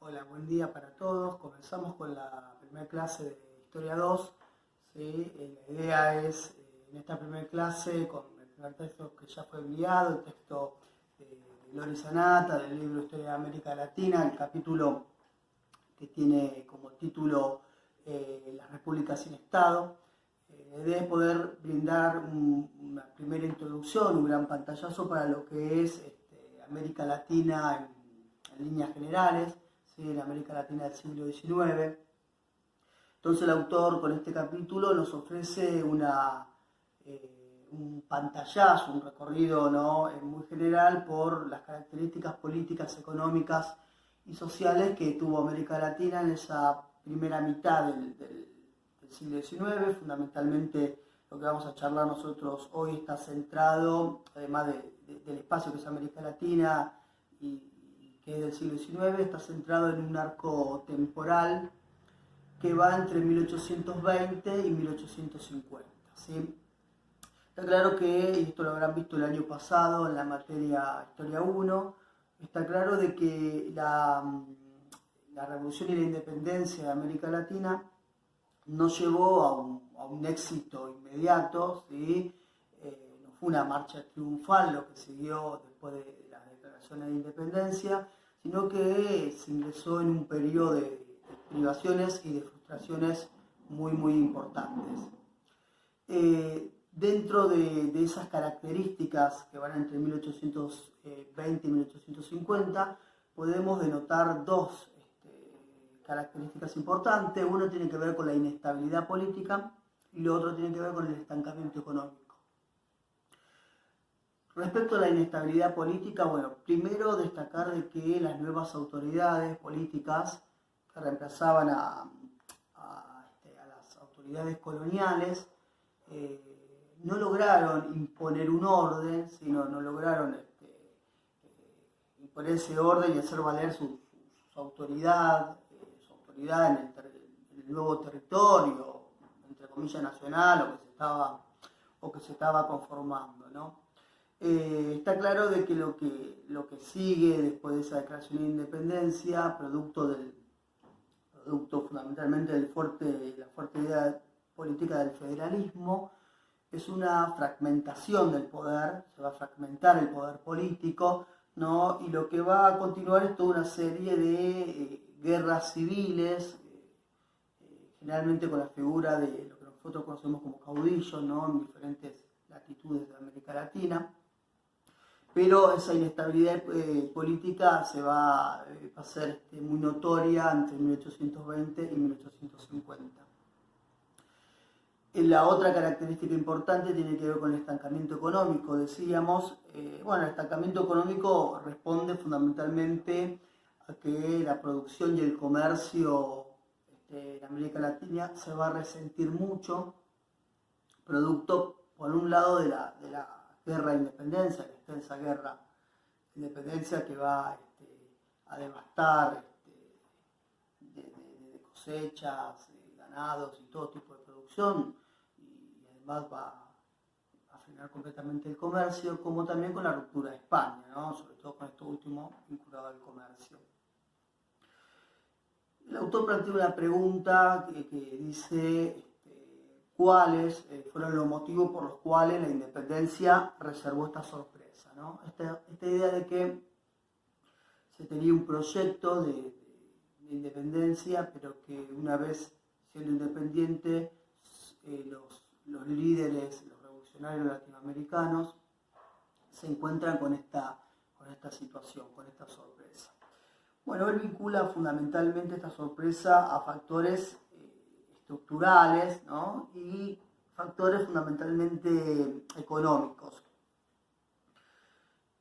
Hola, buen día para todos. Comenzamos con la primera clase de Historia 2. ¿Sí? La idea es, en esta primera clase, con el primer texto que ya fue enviado, el texto de Lori Sanata, del libro Historia de América Latina, el capítulo que tiene como título Las Repúblicas sin Estado, la idea es poder brindar una primera introducción, un gran pantallazo para lo que es América Latina en líneas generales, ¿sí? En América Latina del siglo XIX. Entonces el autor con este capítulo nos ofrece un pantallazo, un recorrido, ¿no? Muy general por las características políticas, económicas y sociales que tuvo América Latina en esa primera mitad del siglo XIX. Fundamentalmente lo que vamos a charlar nosotros hoy está centrado, además del espacio que es América Latina y que es del siglo XIX, está centrado en un arco temporal que va entre 1820 y 1850. ¿Sí? Está claro que, y esto lo habrán visto el año pasado en la materia Historia 1, está claro de que la revolución y la independencia de América Latina no llevó a un éxito inmediato, ¿sí? No fue una marcha triunfal lo que siguió después de las declaraciones de independencia, sino que se ingresó en un periodo de privaciones y de frustraciones muy, muy importantes. Dentro de esas características que van entre 1820 y 1850, podemos denotar dos características importantes. Uno tiene que ver con la inestabilidad política y lo otro tiene que ver con el estancamiento económico. Respecto a la inestabilidad política, bueno, primero destacar de que las nuevas autoridades políticas que reemplazaban a las autoridades coloniales no lograron imponer un orden, sino no lograron imponer ese orden y hacer valer su autoridad en el nuevo territorio, entre comillas, nacional o que se estaba conformando, ¿no? Está claro de que lo que sigue después de esa declaración de independencia, producto fundamentalmente de la fuerte idea política del federalismo, es una fragmentación del poder, se va a fragmentar el poder político, ¿no? Y lo que va a continuar es toda una serie de guerras civiles, generalmente con la figura de lo que nosotros conocemos como caudillos, ¿no? En diferentes latitudes de América Latina. Pero esa inestabilidad política se va a hacer muy notoria entre 1820 y 1850. La otra característica importante tiene que ver con el estancamiento económico. Decíamos, el estancamiento económico responde fundamentalmente a que la producción y el comercio en América Latina se va a resentir mucho, producto, por un lado, de la guerra de independencia, la extensa guerra de independencia que va a devastar de cosechas, ganados y todo tipo de producción, y además va a frenar completamente el comercio, como también con la ruptura de España, ¿no? Sobre todo con esto último vinculado al comercio. El autor plantea una pregunta que dice cuáles fueron los motivos por los cuales la independencia reservó esta sorpresa, ¿no? Esta idea de que se tenía un proyecto de independencia, pero que una vez siendo independiente, los líderes, los revolucionarios latinoamericanos, se encuentran con esta situación, con esta sorpresa. Bueno, él vincula fundamentalmente esta sorpresa a factores estructurales, ¿no? Y factores fundamentalmente económicos.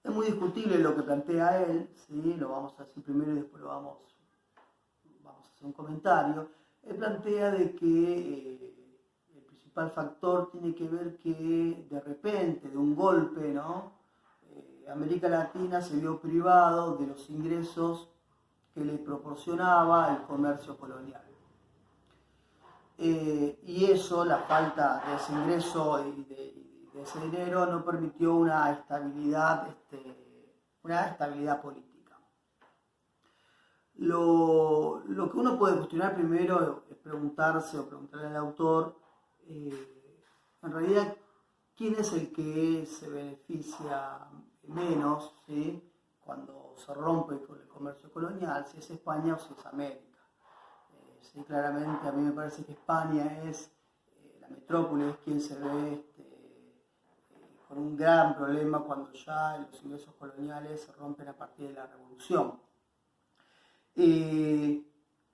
Es muy discutible lo que plantea él, ¿sí? Lo vamos a decir primero y después vamos a hacer un comentario. Él plantea de que el principal factor tiene que ver que de repente, de un golpe, ¿no? América Latina se vio privado de los ingresos que le proporcionaba el comercio colonial. Y eso, la falta de ese ingreso y de ese dinero, no permitió una estabilidad política. Lo que uno puede cuestionar primero es preguntarse o preguntarle al autor, en realidad, ¿quién es el que se beneficia menos, ¿sí?, cuando se rompe con el comercio colonial, si es España o si es América? Sí, claramente a mí me parece que España es la metrópoli, es quien se ve con un gran problema cuando ya los ingresos coloniales se rompen a partir de la Revolución.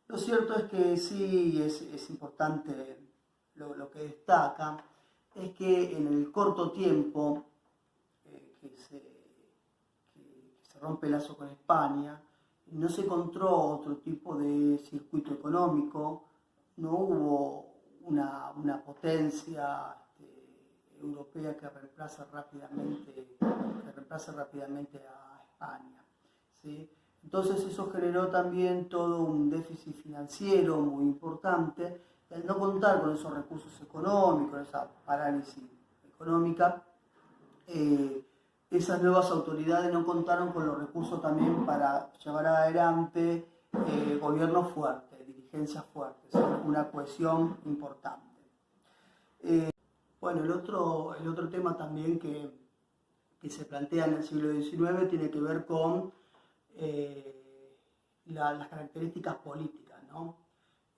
Lo cierto es que sí es importante lo que destaca, es que en el corto tiempo que se rompe el lazo con España, no se encontró otro tipo de circuito económico, no hubo una potencia europea que reemplace rápidamente a España, ¿sí? Entonces eso generó también todo un déficit financiero muy importante. Al no contar con esos recursos económicos, esa parálisis económica, esas nuevas autoridades no contaron con los recursos también para llevar adelante gobiernos fuertes, dirigencias fuertes, una cohesión importante. Bueno, el otro tema también que se plantea en el siglo XIX tiene que ver con las características políticas, ¿no?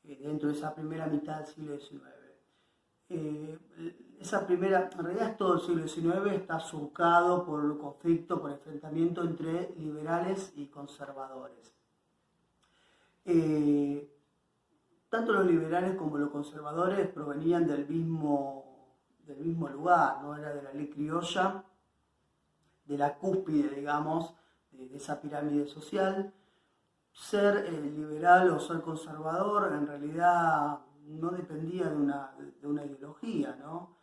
Dentro de esa primera mitad del siglo XIX. En realidad todo el siglo XIX está surcado por el conflicto, por el enfrentamiento entre liberales y conservadores. Tanto los liberales como los conservadores provenían del mismo lugar, ¿no? Era de la ley criolla, de la cúspide, digamos, de esa pirámide social. Ser liberal o ser conservador en realidad no dependía de una ideología, ¿no?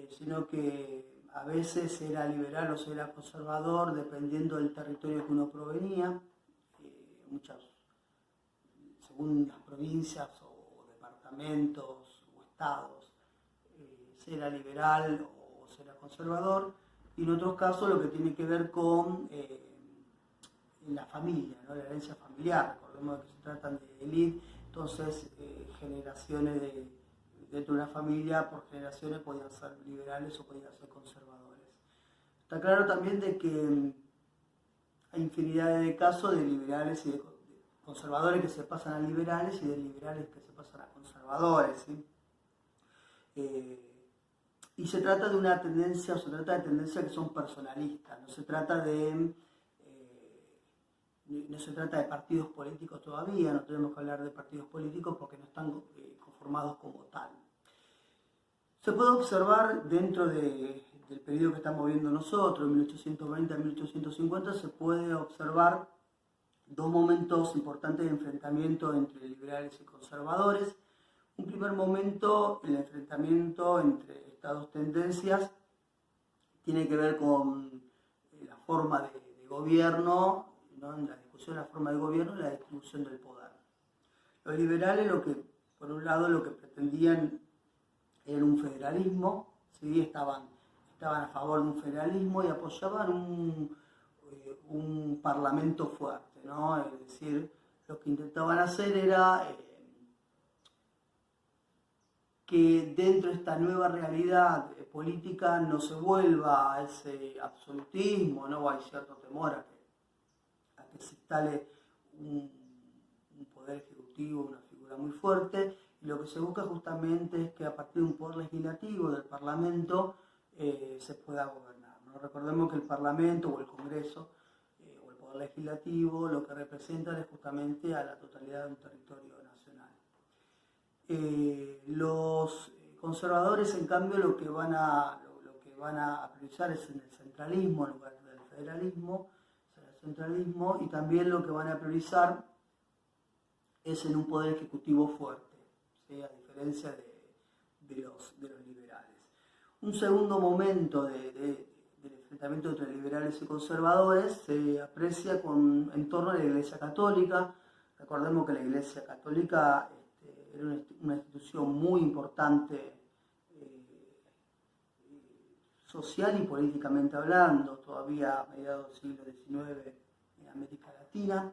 Sino que a veces era liberal o era conservador dependiendo del territorio que uno provenía. Según las provincias o departamentos o estados, se era liberal o se era conservador. Y en otros casos lo que tiene que ver con la familia, ¿no? La herencia familiar. Recordemos que se tratan de élite, entonces generaciones dentro de una familia por generaciones podían ser liberales o podían ser conservadores. Está claro también de que hay infinidad de casos de liberales y de conservadores que se pasan a liberales y de liberales que se pasan a conservadores, ¿sí? Y se trata de una tendencia, tendencias que son personalistas, no se trata de partidos políticos todavía, no tenemos que hablar de partidos políticos porque no están conformados como tal. Se puede observar dentro del periodo que estamos viendo nosotros, 1820 a 1850, se puede observar dos momentos importantes de enfrentamiento entre liberales y conservadores. Un primer momento, el enfrentamiento entre estas dos tendencias, tiene que ver con la forma de gobierno, ¿no? En la discusión de la forma de gobierno y la distribución del poder. Los liberales, por un lado, lo que pretendían era un federalismo, ¿sí? Estaban a favor de un federalismo y apoyaban un parlamento fuerte, ¿no? Es decir, lo que intentaban hacer era que dentro de esta nueva realidad política no se vuelva a ese absolutismo, ¿no? Hay cierto temor a que se instale un poder ejecutivo, una figura muy fuerte, y lo que se busca justamente es que a partir de un poder legislativo del Parlamento se pueda gobernar, ¿no? Recordemos que el Parlamento o el Congreso o el poder legislativo lo que representan es justamente a la totalidad de un territorio nacional. Los conservadores, en cambio, lo que van a priorizar es en el centralismo en lugar del federalismo, y también lo que van a priorizar es en un poder ejecutivo fuerte, ¿sí? A diferencia de los liberales. Un segundo momento del enfrentamiento entre liberales y conservadores se aprecia en torno a la Iglesia Católica. Recordemos que la Iglesia Católica era una institución muy importante social y políticamente hablando, todavía a mediados del siglo XIX en América Latina.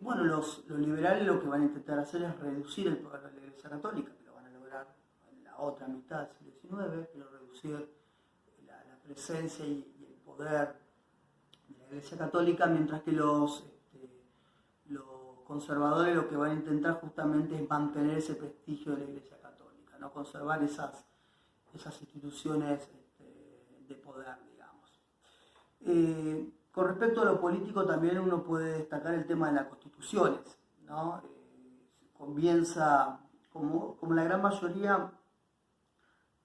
Bueno, los liberales lo que van a intentar hacer es reducir el poder de la Iglesia Católica, que lo van a lograr en la otra mitad del siglo XIX, pero reducir la presencia y el poder de la Iglesia Católica, mientras que los conservadores lo que van a intentar justamente es mantener ese prestigio de la Iglesia Católica, ¿no? Conservar esas instituciones de poder, digamos. Con respecto a lo político también uno puede destacar el tema de las constituciones, ¿no? Comienza, como la gran mayoría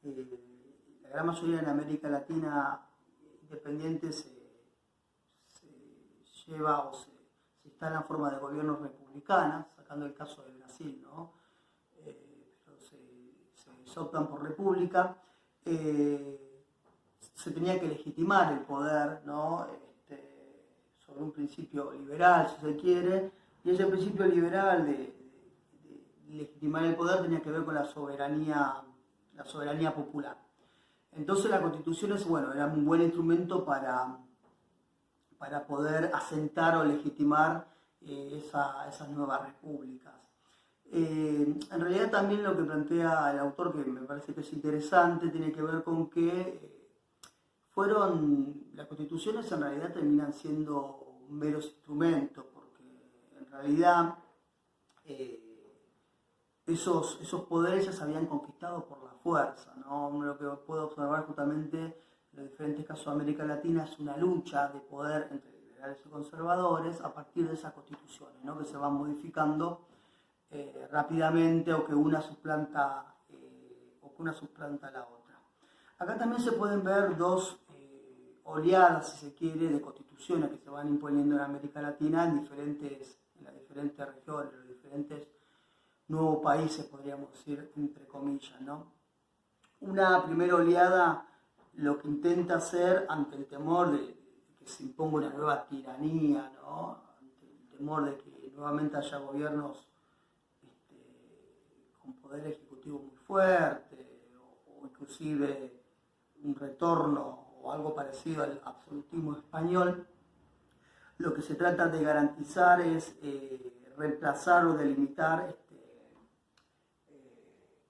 en América Latina independiente se lleva o se instala en forma de gobiernos republicanas, sacando el caso de Brasil, ¿no? Pero se optan por república. Se tenía que legitimar el poder, ¿no? Sobre un principio liberal, si se quiere, y ese principio liberal de legitimar el poder tenía que ver con la soberanía popular. Entonces la Constitución era un buen instrumento para poder asentar o legitimar esas nuevas repúblicas. En realidad también lo que plantea el autor, que me parece que es interesante, tiene que ver con que las constituciones en realidad terminan siendo meros instrumentos, porque en realidad esos poderes ya se habían conquistado por la fuerza, ¿no? Lo que puedo observar justamente en los diferentes casos de América Latina es una lucha de poder entre liberales y conservadores a partir de esas constituciones, ¿no? Que se van modificando rápidamente o que una suplanta a la otra. Acá también se pueden ver dos oleadas, si se quiere, de constituciones que se van imponiendo en América Latina en las diferentes regiones, en los diferentes nuevos países, podríamos decir, entre comillas, ¿no? Una primera oleada lo que intenta hacer ante el temor de que se imponga una nueva tiranía, ¿no? Ante el temor de que nuevamente haya gobiernos con poder ejecutivo muy fuerte o inclusive un retorno o algo parecido al absolutismo español. Lo que se trata de garantizar es reemplazar o delimitar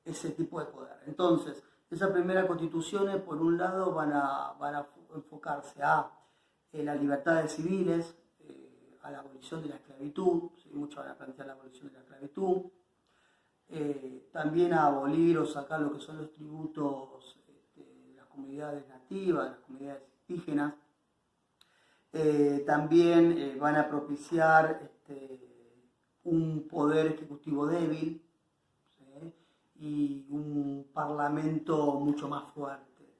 ese tipo de poder. Entonces, esas primeras constituciones, por un lado, van a enfocarse a las libertades civiles, a la abolición de la esclavitud, ¿sí? Muchos van a plantear la abolición de la esclavitud, también a abolir o sacar lo que son los tributos de las comunidades nativas, de las comunidades indígenas. También van a propiciar un poder ejecutivo débil, ¿sí? Y un parlamento mucho más fuerte,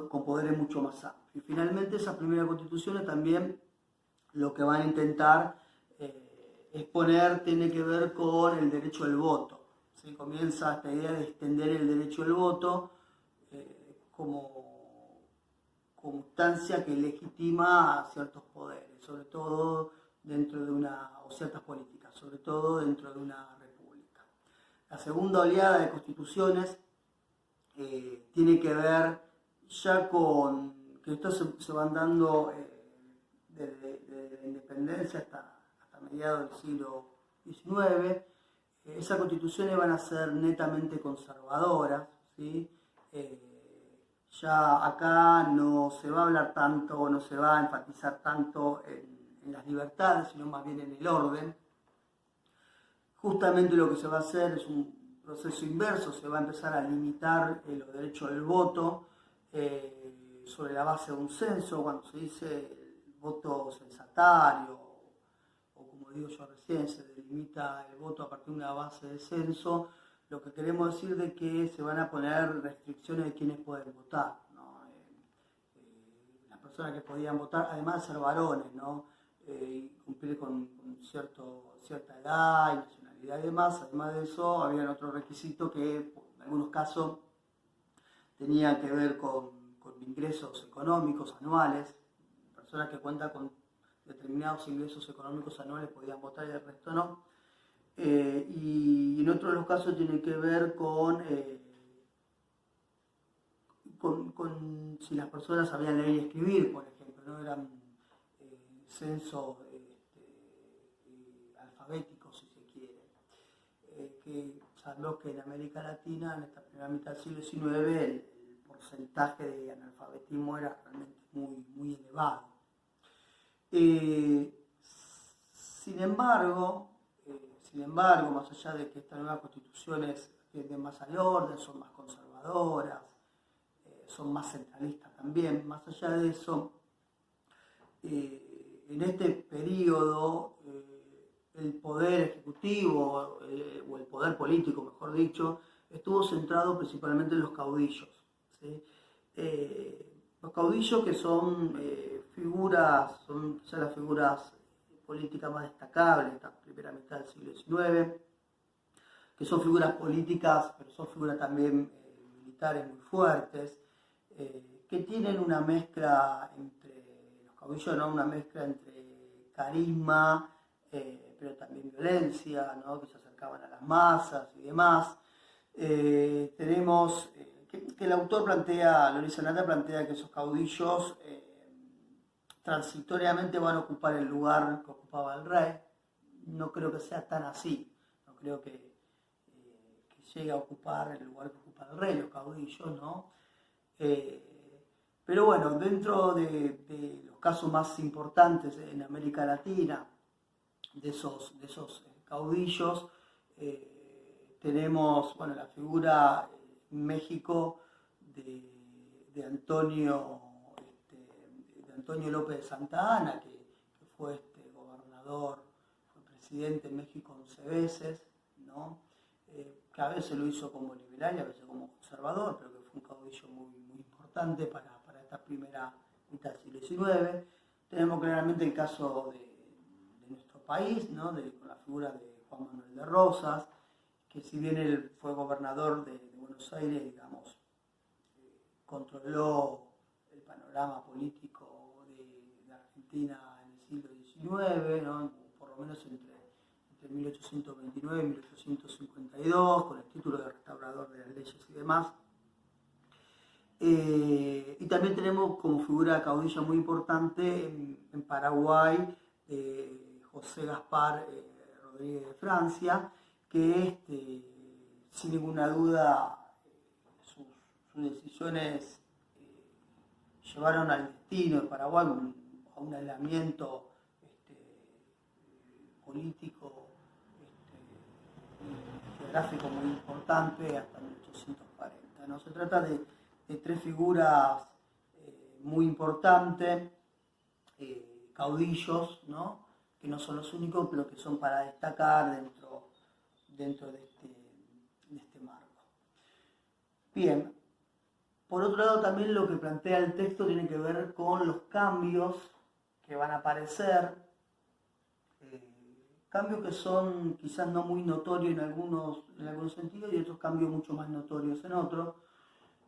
con poderes mucho más amplios. Y finalmente esas primeras constituciones también lo que van a intentar exponer tiene que ver con el derecho al voto. ¿Sí? Comienza esta idea de extender el derecho al voto como instancia que legitima a ciertos poderes, sobre todo dentro de ciertas políticas, sobre todo dentro de una república. La segunda oleada de constituciones tiene que ver ya con que estos se van dando desde la independencia hasta mediados del siglo XIX. Esas constituciones van a ser netamente conservadoras, ¿sí? Ya acá no se va a hablar tanto, no se va a enfatizar tanto en las libertades, sino más bien en el orden. Justamente lo que se va a hacer es un proceso inverso, se va a empezar a limitar los derechos del voto sobre la base de un censo, cuando se dice el voto censatario, o como digo yo recién, se delimita el voto a partir de una base de censo. Lo que queremos decir de que se van a poner restricciones de quienes pueden votar, ¿no? Las personas que podían votar, además de ser varones, ¿no? Cumplir con cierta edad y nacionalidad y demás. Además de eso, había otro requisito que en algunos casos tenía que ver con ingresos económicos anuales. Personas que cuentan con determinados ingresos económicos anuales podían votar y el resto no. Y en otro de los casos tiene que ver con si las personas sabían leer y escribir, por ejemplo, no eran censos analfabéticos, si se quiere. Que sabemos que en América Latina, en esta primera mitad del siglo XIX, el porcentaje de analfabetismo era realmente muy elevado. Sin embargo, más allá de que estas nuevas constituciones tienden más al orden, son más conservadoras, son más centralistas también, más allá de eso, en este periodo el poder ejecutivo o el poder político, mejor dicho, estuvo centrado principalmente en los caudillos, ¿sí? Los caudillos que son figuras, son quizás las figuras políticas más destacables de esta primera mitad del siglo XIX, que son figuras políticas, pero son figuras también militares muy fuertes, que tienen una mezcla entre los caudillos, ¿no? Una mezcla entre carisma, pero también violencia, ¿no? Que se acercaban a las masas y demás. Tenemos que el autor plantea, Loris Sanata plantea que esos caudillos transitoriamente van a ocupar el lugar que ocupaba el rey. No creo que sea tan así, no creo que llegue a ocupar el lugar que ocupa el rey, los caudillos, ¿no? Pero bueno, dentro de los casos más importantes en América Latina, de esos caudillos, tenemos, bueno, la figura en México de Antonio López de Santa Anna, que fue gobernador, fue presidente en México 11 veces, ¿no? Que a veces lo hizo como liberal y a veces como conservador, pero que fue un caudillo muy importante para esta primera mitad del siglo XIX. Tenemos claramente el caso de nuestro país, ¿no? Con la figura de Juan Manuel de Rosas, que si bien él fue gobernador de Buenos Aires, digamos, controló el panorama político de Argentina en el siglo XIX, ¿no? Por lo menos entre 1829 y 1852, con el título de restaurador de las leyes y demás. Y también tenemos como figura caudilla muy importante en Paraguay, José Gaspar Rodríguez de Francia, que sin ninguna duda sus decisiones llevaron al destino de Paraguay a un aislamiento político y geográfico muy importante hasta 1840, ¿no? Se trata de tres figuras muy importantes, caudillos, ¿no? Que no son los únicos, pero que son para destacar dentro de este marco. Bien, por otro lado también lo que plantea el texto tiene que ver con los cambios que van a aparecer, cambios que son quizás no muy notorios en algunos sentidos y otros cambios mucho más notorios en otros,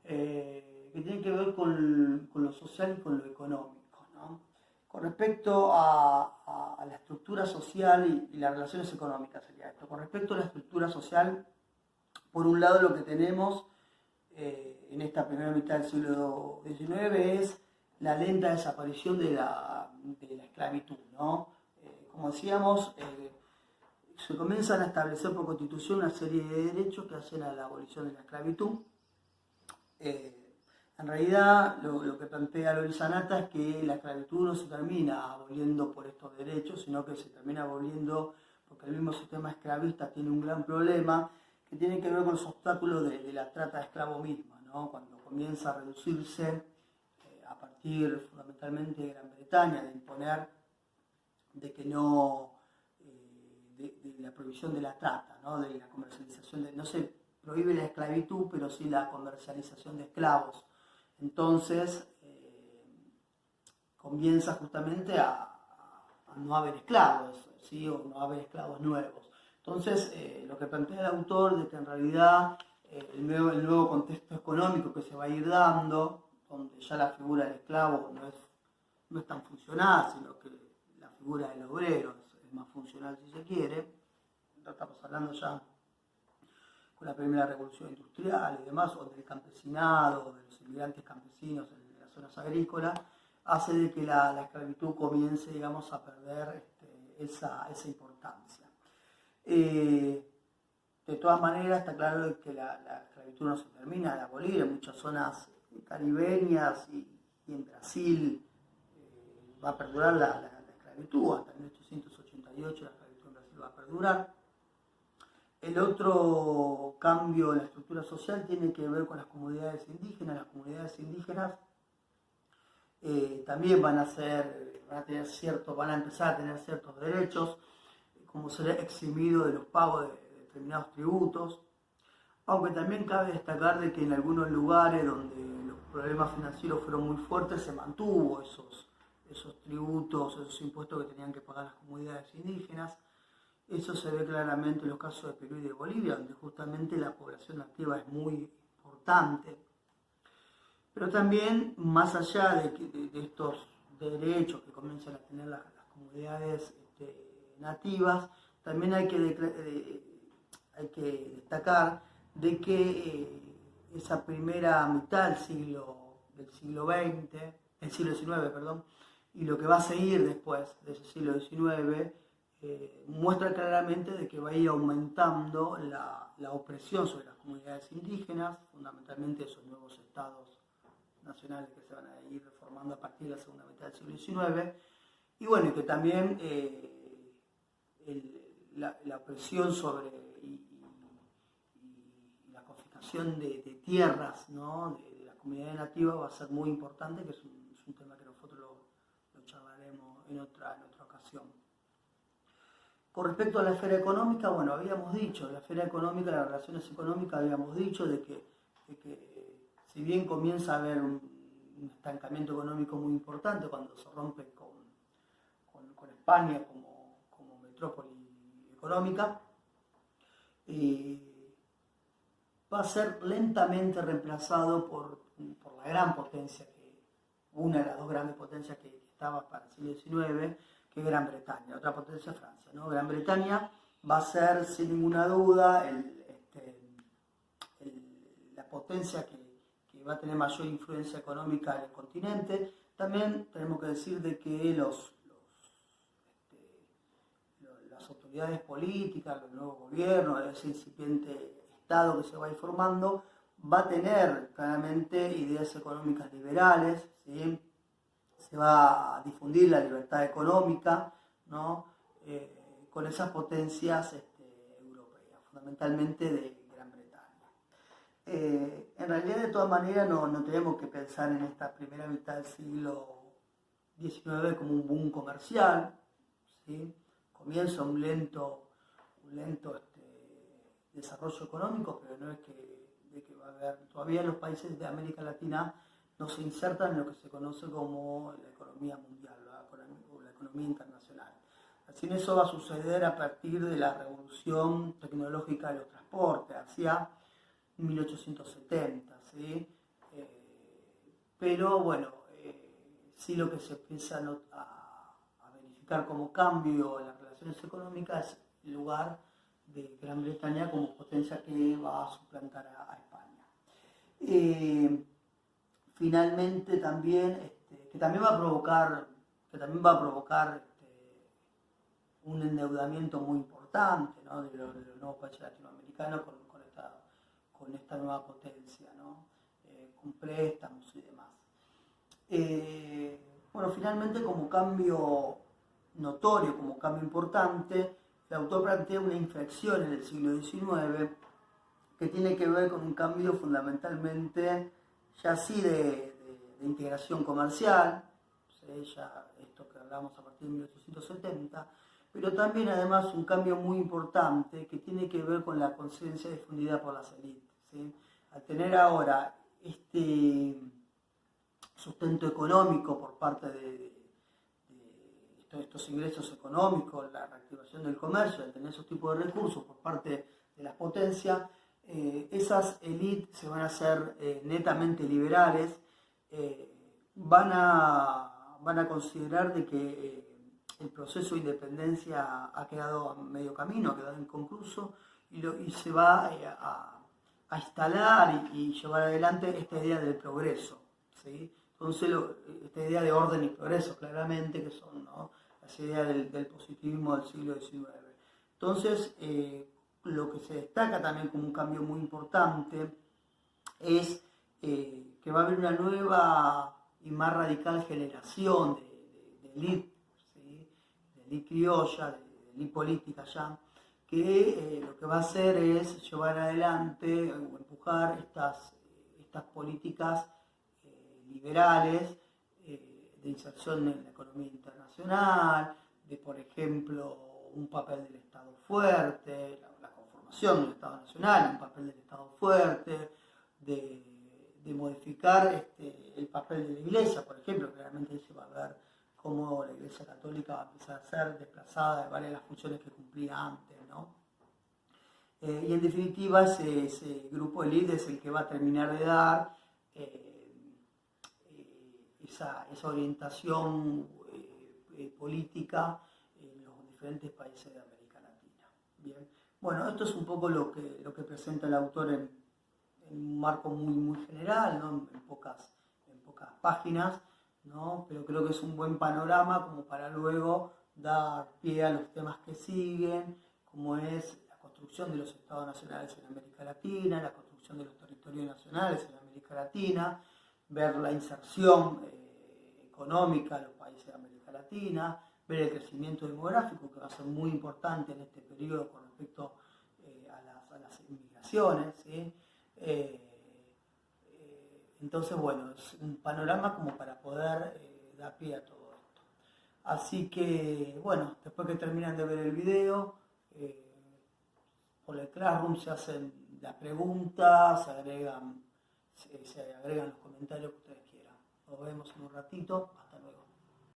que tienen que ver con lo social y con lo económico, ¿no? Con respecto a la estructura social y las relaciones económicas sería esto. Con respecto a la estructura social, por un lado lo que tenemos en esta primera mitad del siglo XIX es la lenta desaparición de la esclavitud, ¿no? Como decíamos, se comienzan a establecer por constitución una serie de derechos que hacen a la abolición de la esclavitud. En realidad, lo que plantea Loris Sanata es que la esclavitud no se termina aboliendo por estos derechos, sino que se termina aboliendo porque el mismo sistema esclavista tiene un gran problema que tiene que ver con los obstáculos de la trata de esclavos misma, ¿no? Cuando comienza a reducirse a partir fundamentalmente de Gran Bretaña, de imponer de que no, de la prohibición de la trata, ¿no? De la comercialización, no se prohíbe la esclavitud, pero sí la comercialización de esclavos. Entonces comienza justamente a no haber esclavos, ¿sí? O no haber esclavos nuevos. Entonces lo que plantea el autor de que en realidad el nuevo contexto económico que se va a ir dando, donde ya la figura del esclavo no es tan funcional, sino que la figura del obrero es más funcional si se quiere. Estamos hablando ya con la primera revolución industrial y demás, o del campesinado, de los inmigrantes campesinos en las zonas agrícolas, hace de que la esclavitud comience, digamos, a perder esa importancia. De todas maneras, está claro que la esclavitud no se termina de abolir en muchas zonas caribeñas y en Brasil va a perdurar la esclavitud, hasta 1888 la esclavitud en Brasil va a perdurar. El otro cambio en la estructura social tiene que ver con las comunidades indígenas. Las comunidades indígenas también van a empezar a tener ciertos derechos, como ser eximido de los pagos de determinados tributos, aunque también cabe destacar de que en algunos lugares donde los problemas financieros fueron muy fuertes se mantuvo esos tributos, esos impuestos que tenían que pagar las comunidades indígenas. Eso se ve claramente en los casos de Perú y de Bolivia, donde justamente la población nativa es muy importante. Pero también, más allá de estos derechos que comienzan a tener las comunidades nativas, también hay que destacar de que esa primera mitad del siglo XIX, y lo que va a seguir después de ese siglo XIX, muestra claramente de que va a ir aumentando la opresión sobre las comunidades indígenas, fundamentalmente esos nuevos estados nacionales que se van a ir formando a partir de la segunda mitad del siglo XIX, y bueno, que también la opresión sobre y la confiscación de tierras, ¿no?, de las comunidades nativas va a ser muy importante, que es un tema que nosotros lo charlaremos en otra ocasión. Con respecto a la esfera económica, bueno, habíamos dicho, la esfera económica, las relaciones económicas, habíamos dicho de que si bien comienza a haber un estancamiento económico muy importante cuando se rompe con España como metrópoli económica, va a ser lentamente reemplazado por la gran potencia, una de las dos grandes potencias que estaba para el siglo XIX, que es Gran Bretaña. La otra potencia es Francia, ¿no? Gran Bretaña va a ser sin ninguna duda la potencia que va a tener mayor influencia económica en el continente. También tenemos que decir de que las autoridades políticas, los nuevos gobiernos, ese incipiente Estado que se va a ir formando, va a tener claramente ideas económicas liberales, ¿sí? Se va a difundir la libertad económica, ¿no?, con esas potencias europeas, fundamentalmente de Gran Bretaña. En realidad, de todas maneras, no tenemos que pensar en esta primera mitad del siglo XIX como un boom comercial, ¿sí? Comienza un lento desarrollo económico, pero no es de que va a haber, todavía los países de América Latina no se insertan en lo que se conoce como la economía mundial, o la economía internacional. Así, eso va a suceder a partir de la revolución tecnológica de los transportes, hacia 1870, ¿sí? Pero bueno, sí, lo que se empieza a verificar como cambio en las relaciones económicas es el lugar de Gran Bretaña como potencia que va a suplantar a España. Finalmente también, que también va a provocar un endeudamiento muy importante, ¿no?, de los nuevos países latinoamericanos con esta nueva potencia, ¿no?, con préstamos y demás. Bueno, finalmente, como cambio notorio, como cambio importante, el autor plantea una inflexión en el siglo XIX que tiene que ver con un cambio fundamentalmente ya sí de integración comercial, ¿sí?, ya esto que hablamos a partir de 1870, pero también además un cambio muy importante que tiene que ver con la conciencia difundida por las élites, ¿sí? Al tener ahora este sustento económico por parte de estos ingresos económicos, la reactivación del comercio, al tener esos tipos de recursos por parte de las potencias, esas élites se van a hacer netamente liberales, van a considerar de que el proceso de independencia ha quedado a medio camino, ha quedado inconcluso, y se va a instalar y llevar adelante esta idea del progreso, ¿sí? Entonces, esta idea de orden y progreso, claramente, que son, ¿no?, las ideas del positivismo del siglo XIX. Entonces, lo que se destaca también como un cambio muy importante es que va a haber una nueva y más radical generación de élite, ¿sí? De élite criolla, de élite política ya, que lo que va a hacer es llevar adelante o empujar estas políticas liberales de inserción en la economía internacional, de, por ejemplo, un papel del Estado fuerte, la conformación del Estado nacional, un papel del Estado fuerte, de modificar el papel de la Iglesia, por ejemplo. Claramente se va a ver cómo la Iglesia Católica va a empezar a ser desplazada de varias de las funciones que cumplía antes, ¿no? Y en definitiva ese grupo de líderes es el que va a terminar de dar esa orientación política en los diferentes países de América Latina. Bien, bueno, esto es un poco lo que presenta el autor en un marco muy general, ¿no? en pocas páginas, ¿no? Pero creo que es un buen panorama como para luego dar pie a los temas que siguen, como es la construcción de los estados nacionales en América Latina, la construcción de los territorios nacionales en América Latina, ver la inserción económica de los países de América Latina, ver el crecimiento demográfico, que va a ser muy importante en este periodo con respecto a las inmigraciones, ¿sí? Entonces, bueno, es un panorama como para poder dar pie a todo esto. Así que, bueno, después que terminan de ver el video, por el Classroom se hacen las preguntas, se agregan los comentarios que ustedes quieran. Nos vemos en un ratito. Hasta luego.